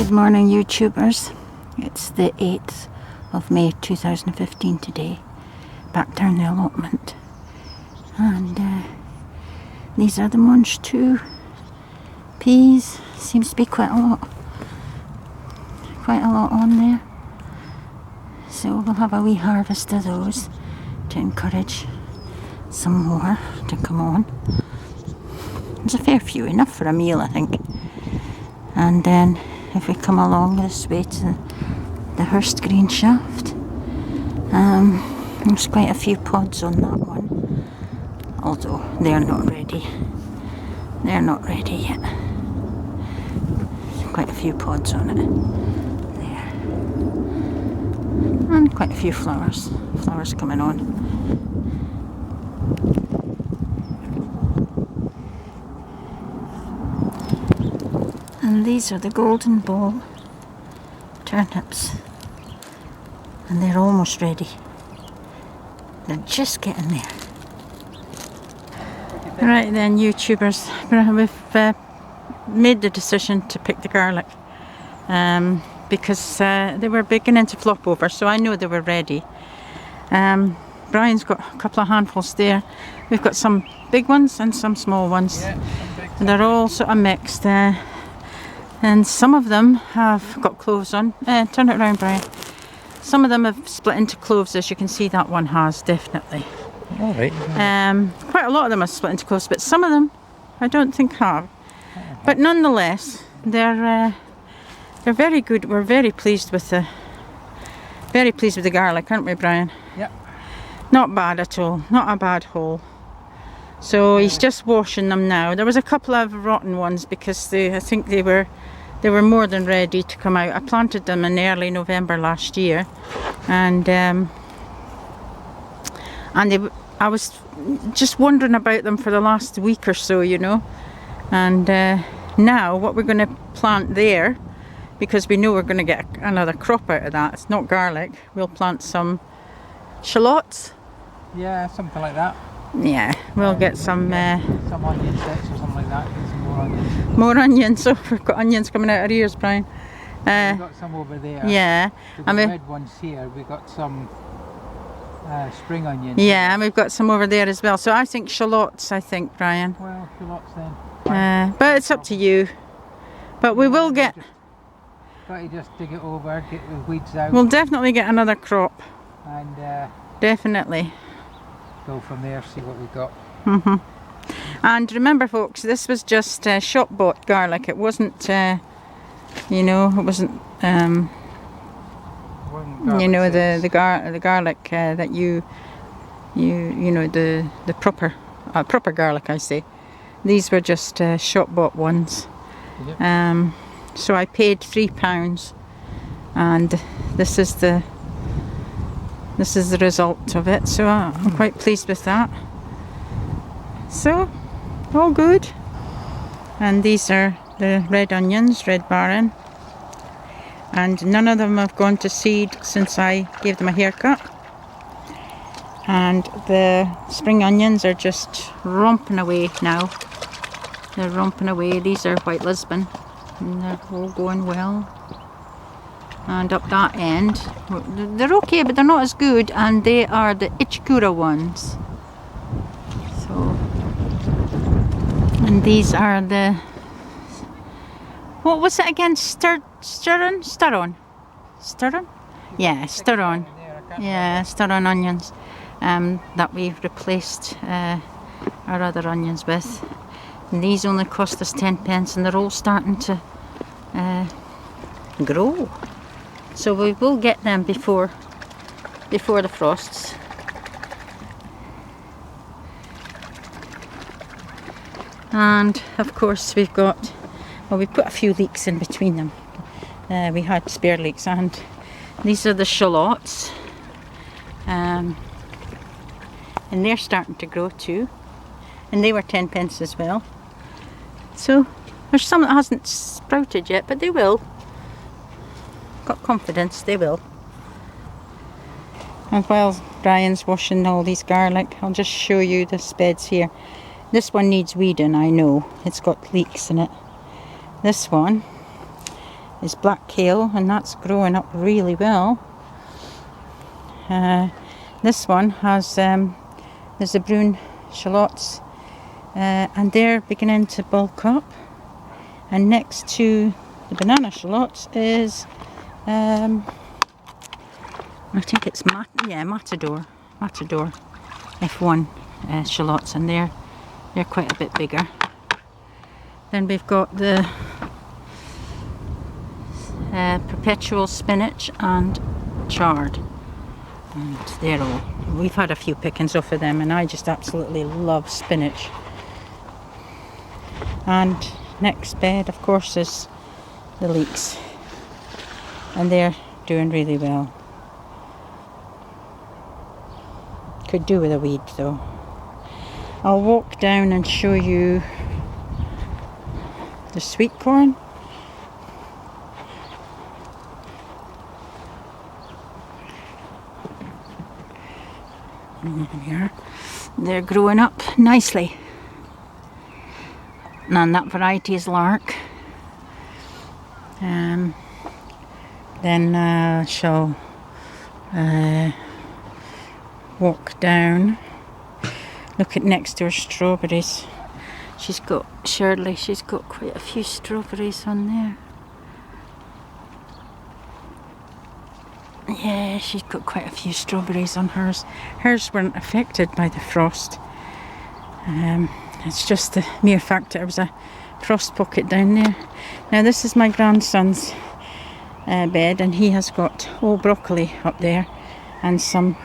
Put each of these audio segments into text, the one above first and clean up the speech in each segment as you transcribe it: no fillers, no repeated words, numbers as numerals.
Good morning, YouTubers. It's the 8th of May 2015 today. Back down the allotment. And these are the munch too. Peas. Seems to be quite a lot. Quite a lot on there. So we'll have a wee harvest of those to encourage some more to come on. There's a fair few, enough for a meal I think. And then if we come along this way to the Hurst Green shaft, there's quite a few pods on that one, although they're not ready. They're not ready yet. Quite a few pods on it there, and quite a few flowers coming on. And these are the golden ball turnips, and they're almost ready. They're just getting there. Right then, YouTubers, we've made the decision to pick the garlic because they were beginning to flop over, so I know they were ready. Brian's got a couple of handfuls there. We've got some big ones and some small ones, and they're all sort of mixed. And some of them have got cloves on. Turn it around, Brian. Some of them have split into cloves, as you can see. That one has, definitely. All right. Quite a lot of them have split into cloves, but some of them I don't think have. But nonetheless, they're very good. We're very pleased with the garlic, aren't we, Brian? Yep. Not bad at all. Not a bad haul. So he's just washing them now. There was a couple of rotten ones because I think they were more than ready to come out. I planted them in early November last year, and I was just wondering about them for the last week or so, you know. And now what we're going to plant there, because we know we're going to get another crop out of that. It's not garlic. We'll plant some shallots. Yeah, something like that. Yeah, we'll get some onion sticks or something like that. Get some more onions. More onions. So we've got onions coming out our ears, Brian. We've got some over there. Yeah. We've got red ones here. We've got some spring onions. Yeah, and we've got some over there as well. So I think shallots, Brian. Well, shallots then. But it's up to you. But we will get... Got to just dig it over, get the weeds out. We'll definitely get another crop. And definitely. Go from there, see what we've got. And remember, folks, this was just shop bought garlic. It wasn't, you know, it wasn't, you know, the garlic that you know, the proper garlic, I say. These were just shop bought ones. Yep. So I paid £3, and this is the result of it, so I'm quite pleased with that. So, all good. And these are the red onions, Red Baron. And none of them have gone to seed since I gave them a haircut. And the spring onions are just romping away now. They're romping away. These are White Lisbon, and they're all going well. And up that end, they're okay, but they're not as good, and they are the Ichikura ones. So, and these are the, what was it again? Sturron? Yeah, Sturron. Yeah, Sturron onions that we've replaced our other onions with. And these only cost us 10p, and they're all starting to grow. So we will get them before the frosts. And of course we've got, well, we put a few leeks in between them. We had spare leeks, and these are the shallots. And they're starting to grow too. And they were 10p as well. So there's some that hasn't sprouted yet, but they will. Got confidence, they will. And while Brian's washing all these garlic, I'll just show you the beds here. This one needs weeding, I know. It's got leeks in it. This one is black kale, and that's growing up really well. This one has, there's the brune shallots, and they're beginning to bulk up. And next to the banana shallots is, I think it's Matador F1 shallots, and they're quite a bit bigger. Then we've got the perpetual spinach and chard, and they're all, we've had a few pickings off of them, and I just absolutely love spinach. And next bed, of course, is the leeks, and they're doing really well. Could do with a weed though. I'll walk down and show you the sweet corn. Here. They're growing up nicely. And that variety is lark. Then I shall walk down, look at next to her strawberries. Shirley, she's got quite a few strawberries on there. Yeah, she's got quite a few strawberries on hers. Hers weren't affected by the frost. It's just the mere fact that there was a frost pocket down there. Now this is my grandson's bed, and he has got all broccoli up there and some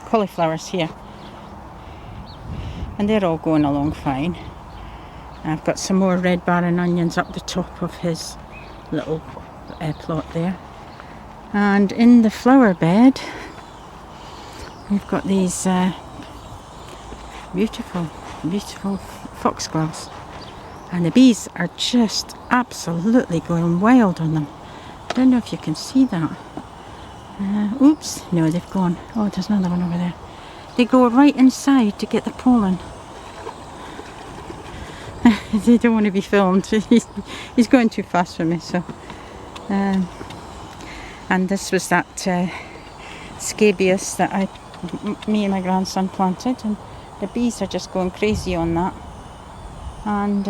cauliflowers here. And they're all going along fine. I've got some more red barren onions up the top of his little plot there. And in the flower bed, we've got these beautiful foxgloves. And the bees are just absolutely going wild on them. I don't know if you can see that. Oops, no, they've gone. Oh, there's another one over there. They go right inside to get the pollen. They don't want to be filmed. He's going too fast for me, so. And this was that scabious that me and my grandson planted, and the bees are just going crazy on that. And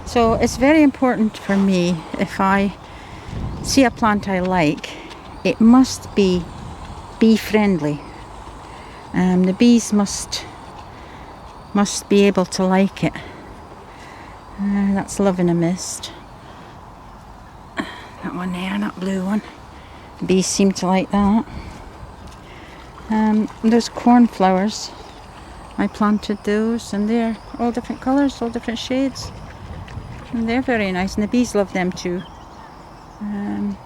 so it's very important for me, if I see a plant I like, it must be bee friendly. The bees must be able to like it. That's Love in a Mist. That one there, that blue one. The bees seem to like that. There's cornflowers. I planted those, and they're all different colours, all different shades. And they're very nice, and the bees love them too. And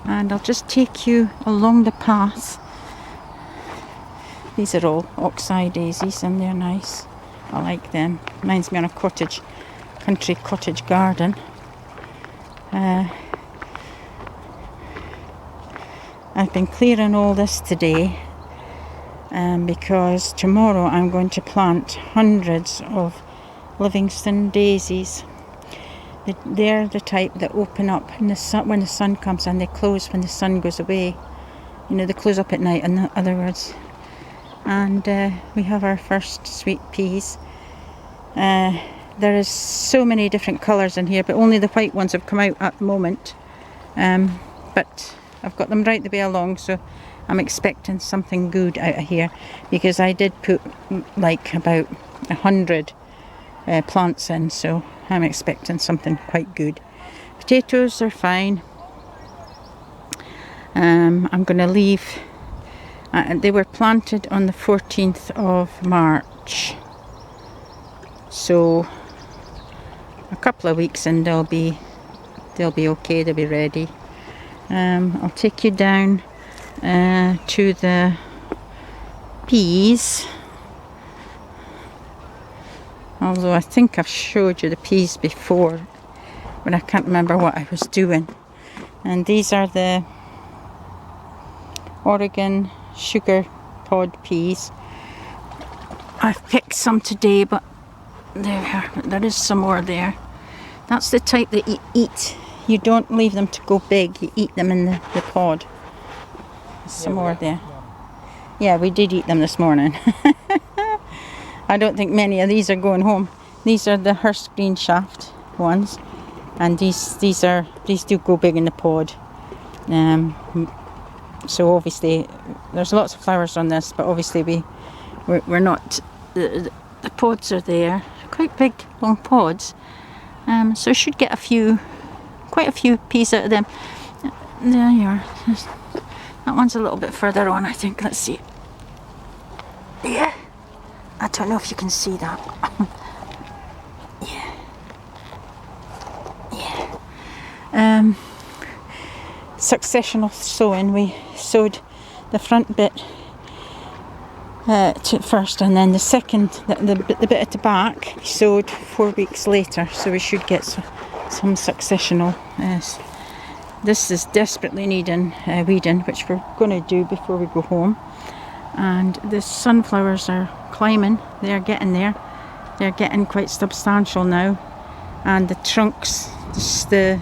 I'll just take you along the path. These are all oxeye daisies, and they're nice. I like them. Reminds me of a country cottage garden. I've been clearing all this today because tomorrow I'm going to plant hundreds of Livingston daisies. They're the type that open up in the sun, when the sun comes, and they close when the sun goes away. You know, they close up at night, in other words. And we have our first sweet peas. There is so many different colours in here, but only the white ones have come out at the moment. But I've got them right the way along, so I'm expecting something good out of here, because I did put like about 100 plants in, so I'm expecting something quite good. Potatoes are fine. I'm going to leave. They were planted on the 14th of March, so a couple of weeks and they'll be okay, they'll be ready. I'll take you down to the peas, although I think I've showed you the peas before, but I can't remember what I was doing. And these are the Oregon sugar pod peas. I've picked some today, but there is some more there. That's the type that you eat. You don't leave them to go big, you eat them in the pod. Some more there. Yeah, we did eat them this morning. I don't think many of these are going home. These are the Hearst green shaft ones, and these do go big in the pod. So obviously there's lots of flowers on this, but obviously we're not. The pods are there, quite big long pods. So I should get quite a few peas out of them. There you are. That one's a little bit further on, I think. Let's see. Yeah. I don't know if you can see that. Yeah. Yeah. Successional sowing. We sowed the front bit first, and then the second, the bit at the back, we sowed 4 weeks later. So we should get some successional. This is desperately needing weeding, which we're going to do before we go home. And the sunflowers are climbing. They're getting there. They're getting quite substantial now. And the trunks, the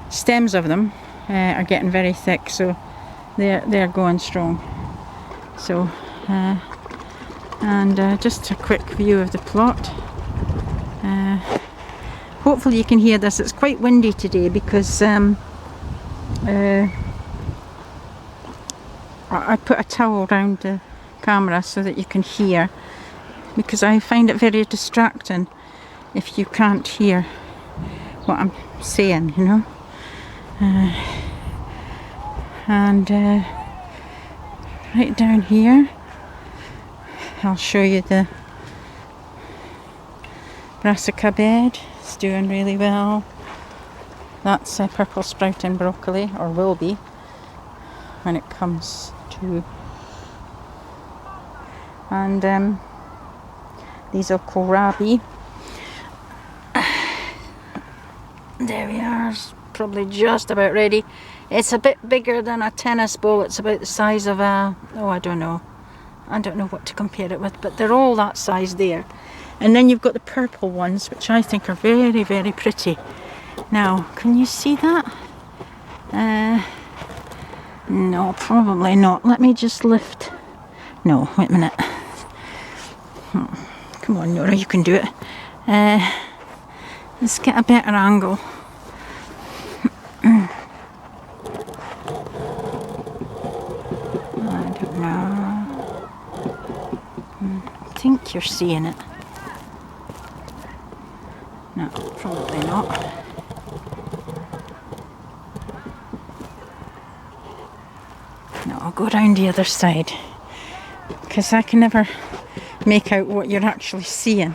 stems of them are getting very thick. So they're going strong. So just a quick view of the plot. Hopefully you can hear this. It's quite windy today because I put a towel around the camera so that you can hear, because I find it very distracting if you can't hear what I'm saying, you know. And right down here I'll show you the Brassica bed. It's doing really well. That's purple sprouting broccoli, or will be when it comes to. And these are kohlrabi. There we are. It's probably just about ready. It's a bit bigger than a tennis ball. It's about the size of a, I don't know what to compare it with, but they're all that size there. And then you've got the purple ones, which I think are very, very pretty. Now, can you see that? No, probably not. Let me just lift. No, wait a minute. Come on, Nora, you can do it. Let's get a better angle. I don't know. I think you're seeing it. No, probably not. No, I'll go round the other side, because I can never make out what you're actually seeing.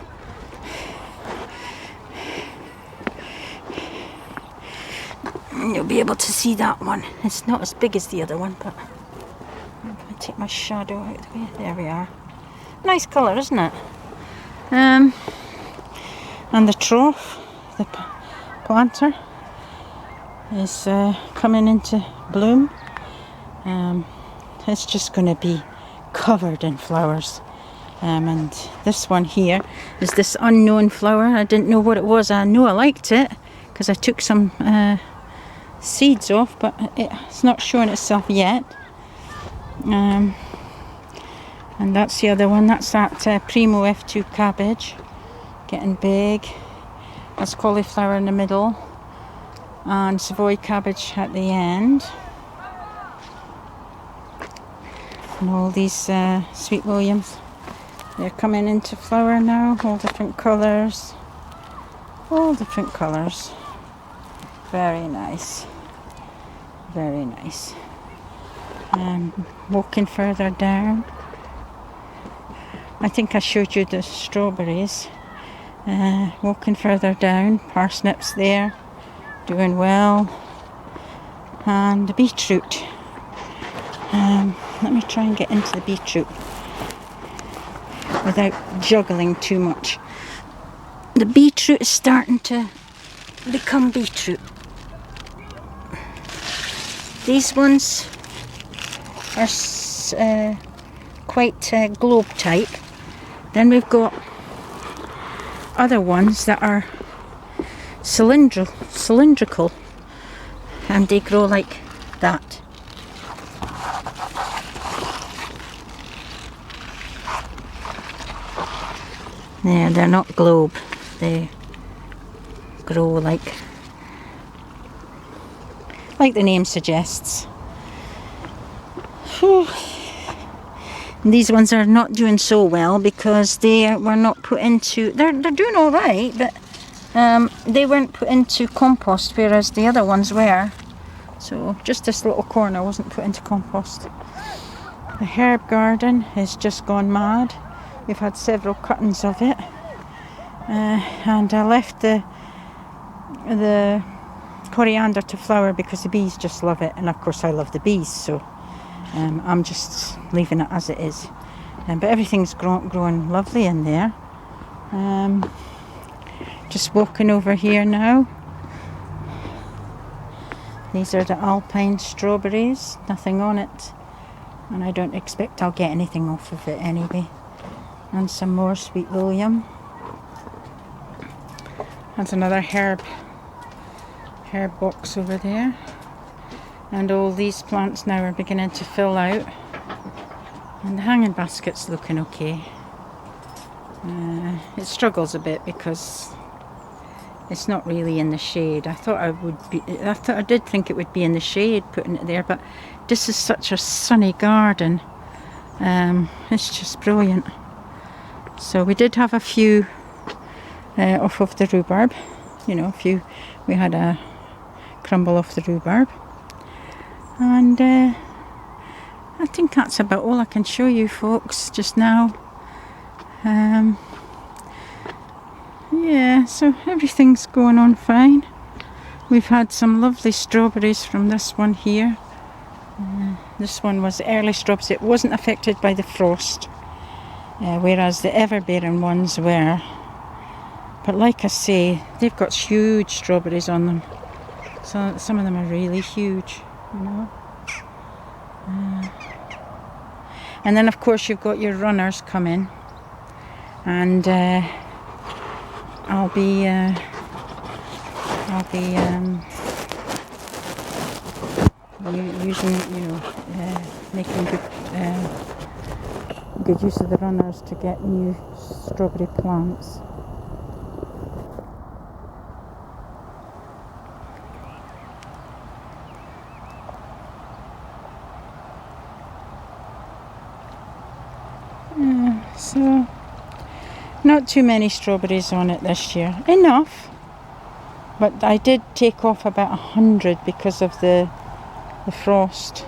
You'll be able to see that one. It's not as big as the other one, but I'm going to take my shadow out of the way. There we are. Nice colour, isn't it? And the trough, the planter, is coming into bloom. It's just going to be covered in flowers. And this one here is this unknown flower. I didn't know what it was. I know I liked it because I took some seeds off, but it's not showing itself yet. And that's the other one. That's that Primo F2 cabbage, getting big. That's cauliflower in the middle, and Savoy cabbage at the end. And all these Sweet Williams, they're coming into flower now. All different colours. All different colours. Very nice. Very nice. Walking further down, I think I showed you the strawberries. Walking further down, parsnips there, doing well. And the beetroot. Let me try and get into the beetroot without juggling too much. The beetroot is starting to become beetroot. These ones are quite globe type. Then we've got other ones that are cylindrical, and they grow like that. Yeah, they're not globe, they grow like the name suggests. Whew. And these ones are not doing so well because they were not put into, they're doing all right, but they weren't put into compost, whereas the other ones were. So just this little corner wasn't put into compost. The herb garden has just gone mad. We've had several cuttings of it, and I left the coriander to flower because the bees just love it, and of course I love the bees, so I'm just leaving it as it is. But everything's growing lovely in there. Just walking over here now. These are the alpine strawberries, nothing on it, and I don't expect I'll get anything off of it anyway. And some more sweet William. There's another herb box over there, and all these plants now are beginning to fill out, and the hanging basket's looking okay. It struggles a bit because it's not really in the shade. I did think it would be in the shade putting it there, but this is such a sunny garden. It's just brilliant. So we did have a few off of the rhubarb, we had a crumble off the rhubarb, and I think that's about all I can show you folks just now. Yeah, so everything's going on fine. We've had some lovely strawberries from this one here. This one was early strawberries. It wasn't affected by the frost, whereas the ever-bearing ones were. But like I say, they've got huge strawberries on them. So some of them are really huge, and then of course you've got your runners coming, and I'll be using, making good use of the runners to get new strawberry plants. So not too many strawberries on it this year. Enough, but I did take off about 100 because of the frost.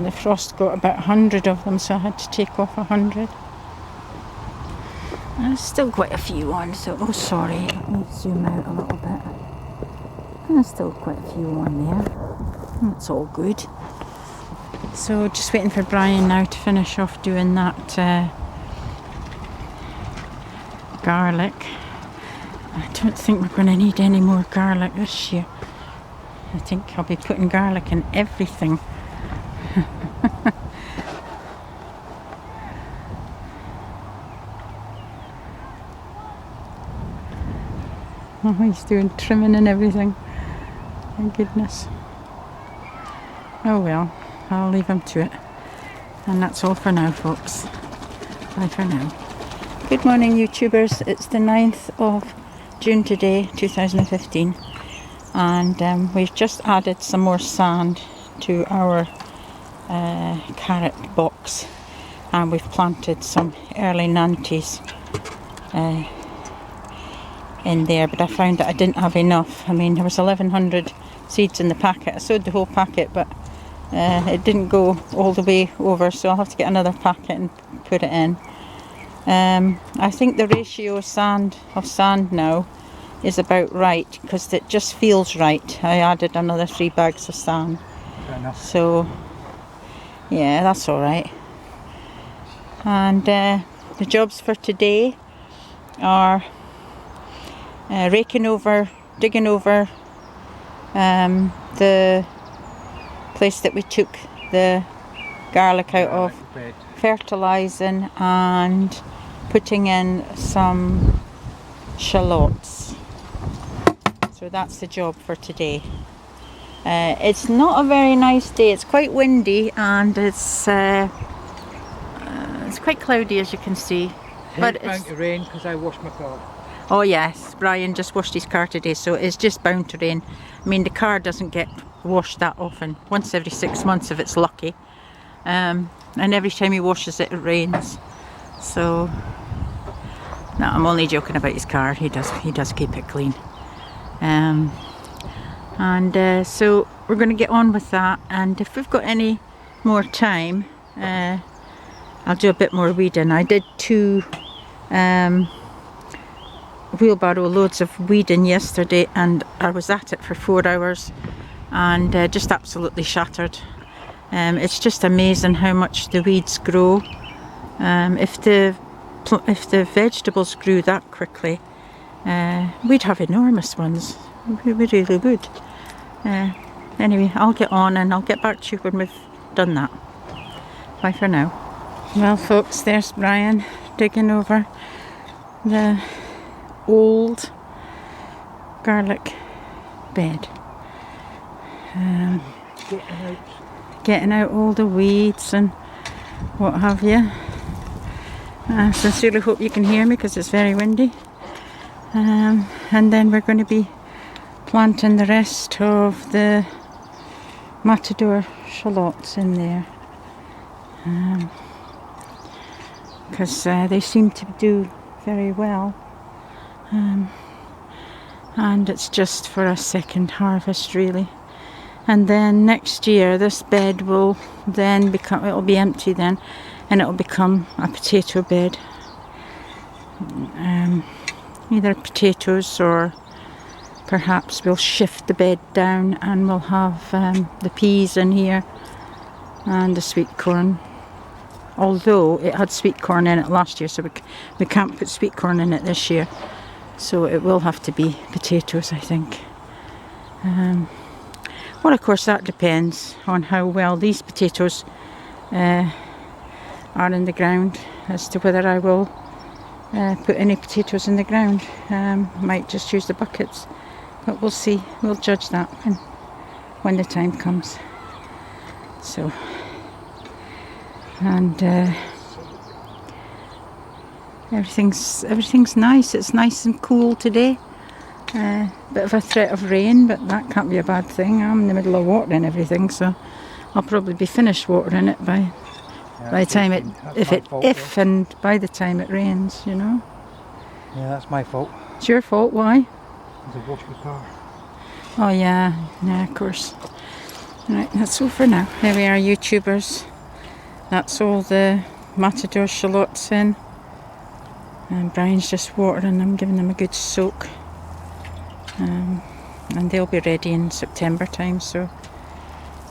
The frost got about 100 of them, so I had to take off 100. There's still quite a few on, so sorry, let me zoom out a little bit. There's still quite a few on there. That's all good. So just waiting for Brian now to finish off doing that garlic. I don't think we're going to need any more garlic this year. I think I'll be putting garlic in everything. Oh, he's doing trimming and everything. My goodness. Oh well, I'll leave him to it. And that's all for now, folks. Bye for now. Good morning, YouTubers. It's the 9th of June today, 2015. And we've just added some more sand to our carrot box. And we've planted some early nantes in there, but I found that I didn't have enough. I mean, there was 1,100 seeds in the packet. I sowed the whole packet, but it didn't go all the way over, so I'll have to get another packet and put it in. I think the ratio of sand now is about right, because it just feels right. I added another 3 bags of sand. Fair enough. So yeah, that's all right. And the jobs for today are raking over, digging over the place that we took the garlic out of, fertilising and putting in some shallots. So that's the job for today. It's not a very nice day. It's quite windy and it's quite cloudy, as you can see. But It's bound to rain because I washed my car. Oh yes, Brian just washed his car today, so it's just bound to rain. I mean, the car doesn't get washed that often, once every 6 months if it's lucky. And every time he washes it, it rains. So, no, I'm only joking about his car. He does keep it clean. So we're going to get on with that, and if we've got any more time, I'll do a bit more weeding. I did 2 wheelbarrow loads of weeding yesterday, and I was at it for 4 hours and just absolutely shattered. It's just amazing how much the weeds grow. If the vegetables grew that quickly, we'd have enormous ones. We really would. Anyway, I'll get on and I'll get back to you when we've done that. Bye for now. Well folks, there's Brian digging over the old garlic bed. Getting out all the weeds and what have you. I sincerely hope you can hear me because it's very windy. And then we're going to be planting the rest of the matador shallots in there. Because they seem to do very well. And it's just for a second harvest really. And then next year this bed will then become, it'll be empty then, and it'll become a potato bed. Either potatoes, or perhaps we'll shift the bed down and we'll have the peas in here and the sweet corn. Although it had sweet corn in it last year, so we can't put sweet corn in it this year. So it will have to be potatoes, I think. Well, of course, that depends on how well these potatoes are in the ground as to whether I will put any potatoes in the ground. Might just use the buckets, but we'll see. We'll judge that when the time comes. So, and everything's nice. It's nice and cool today. Bit of a threat of rain, but that can't be a bad thing. I'm in the middle of watering everything, so I'll probably be finished watering it by the time by the time it rains, you know. Yeah, that's my fault. It's your fault. Why? Because I washed my car. Oh yeah, of course. Right, that's all for now. There we are, YouTubers. That's all the matador shallots in. And Brian's just watering them, giving them a good soak. And they'll be ready in September time, so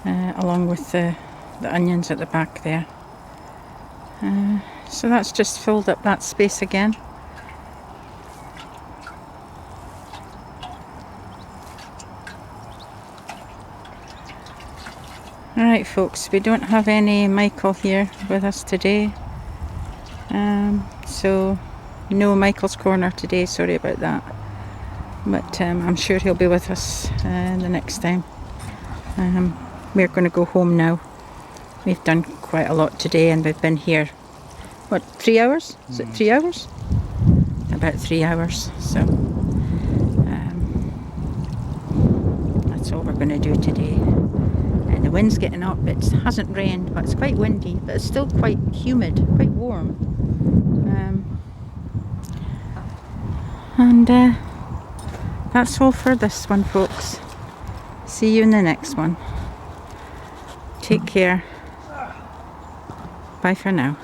along with the onions at the back there. So that's just filled up that space again. Alright folks, we don't have any Michael here with us today. So no Michael's Corner today, sorry about that. But I'm sure he'll be with us the next time. We're going to go home now. We've done quite a lot today and we've been here, what, 3 hours? Is it 3 hours? About 3 hours. So that's all we're going to do today. And the wind's getting up. It hasn't rained, but it's quite windy, but it's still quite humid, quite warm. That's all for this one, folks. See you in the next one. Take care. Bye for now.